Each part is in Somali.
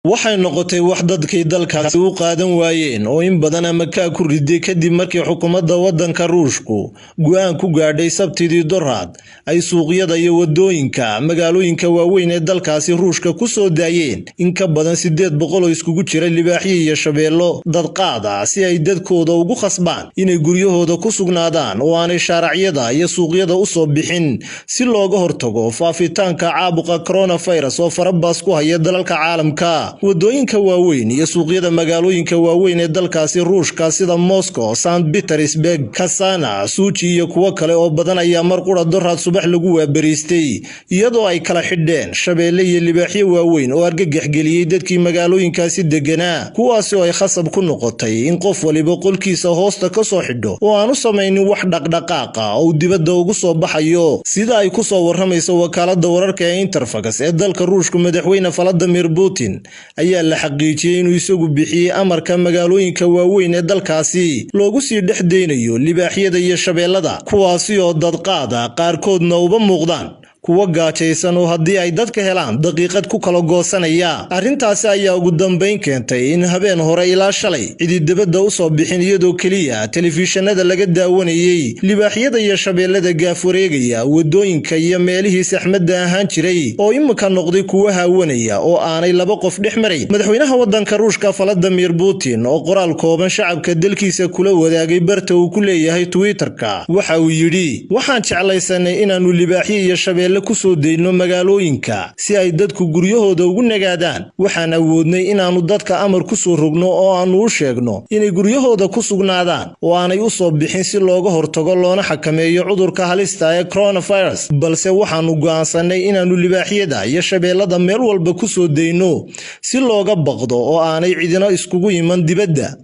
waxay noqotay wax dadkii dalkaasi u qaadan waayeen oo in badan ama ka ku riday kadib markii xukuumadda waddanka Ruushku go'aan ku gaadhay Sabtidii Doraad ay suuqyada iyo wadooyinka magaalooyinka waaweyn ee dalkaasi Ruushka ku soo daayeen in ka badan 800 oo iskugu jira libaaxiyo iyo shabeello dad qaada si ay dadkooda ugu khasbaan inay guryahooda ku sugnaadaan oo aanay sharaaciyada iyo suuqyada u soo bixin si looga hortago faafitaanka caabuqa coronavirus oo farabaas ku haya dalalka caalamka. wadooyinka waaweyn iyo suuqyada magaalooyinka waaweyn ee dalkaasi Ruushka sida Moscow, St. Petersburg, Kasana, Sochi iyo kuwa kale oo badan ayaa mar qura Doraad subax lagu waabariistay iyadoo ay kala xidheen shabeelle iyo libaaxiyo waaweyn oo argagax geliyay dadkii magaalooyinkaasi deganaa kuwaas oo ay khasab ku noqotay in qof waliba qolkiisa hoosta ka soo xidho oo aanu samaynin wax dhaqdhaqaaqa oo dibadda ugu soo baxayo sida ay ku soo waramayso wakaaladda wararka ee Interfax ee dalka Ruushka. madaxweyne Vladimir Putin ayaa la xaqiijiyay inuu isagu bixiyay amarka magaalooyinka waaweyn ee dalkaasi loogu sii dhexdeynayo libaaxyada iyo shabeellada kuwaasi oo dad qaada qaarkoodna uba muuqdaan kuwa gaajaysan oo haddii ay dadka helaan daqiiqad ku kala goosanaya. arrintaasi ayaa ugu dambeyn keentay in habeen hore ilaa shalay cidi dibadda u soo bixin iyadoo kaliya telefishinada laga daawanayay libaaxyada iyo shabeellada gaaf wareegaya wadooyinka iyo meelihii saxmadda ahaan jiray oo imika noqday kuwa haawanaya oo aanay laba qof dhex maray. madaxweynaha waddanka Ruushka Vladimir Putin oo qoraal kooban shacabka dalkiisa kula wadaagay barta uu ku leeyahay Twitter-ka waxa uu yidhi waxaan jeclaysanay inaanu libaaxiyo iyo shabeelle ku soo deyno magaalooyinka si ay dadku guryahooda ugu nagaadaan. waxaan awoodnay inaanu dadka amar ku soo rogno oo aanu u sheegno inay guryahooda ku sugnaadaan oo aanay u soo bixin si looga hortago loona xakameeyo cudurka halista ee coronavirus, balse waxaanu go'aansanay inaanu libaaxyada iyo shabeellada meel walba ku soo deyno si looga baqdo oo aanay cidina iskugu iman dibadda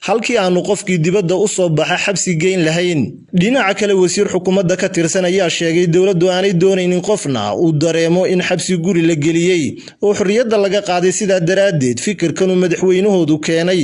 halkii aanu qofkii dibadda u soo baxa xabsi geyn lahayn. dhinaca kale wasiir xukuumadda ka tirsan ayaa sheegay dawladdu aanay doonaynin qofna uu dareemo in xabsi guri la geliyay oo xorriyadda laga qaaday sidaa daraadeed fikirkan uu madaxweynahoodu keenay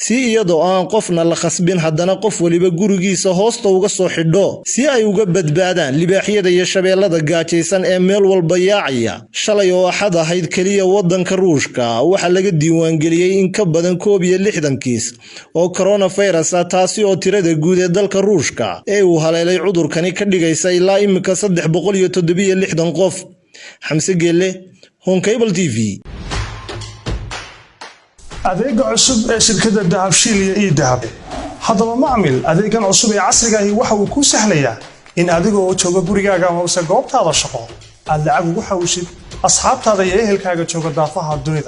si iyadoo aan qofna la khasbin haddana qof waliba gurigiisa hoosta uga soo xidho si ay uga badbaadaan libaaxyada iyo shabeellada gaajaysan ee meel walba yaacaya. shalay oo axad ahayd kaliya waddanka Ruushka waxaa laga diiwaangeliyay in ka badan 61 kiis oo coronavirus taasi oo tirada guud ee dalka Ruushka ee uu haleelay cudurkani ka dhigaysa ilaa imika 367 qof. Xamse Gelle, Home Cable TV. adeega cusub ee shirkadda Dahabshiil iyo Dahab. haddaba macmil adeegan cusub ee casriga ah waxa uu ku sahlayaa in adigoo jooga gurigaaga ama goobtaada shaqo aad lacag ugu xawshid asxaabtaada iyo ehelkaaga jooga daafaha dunida.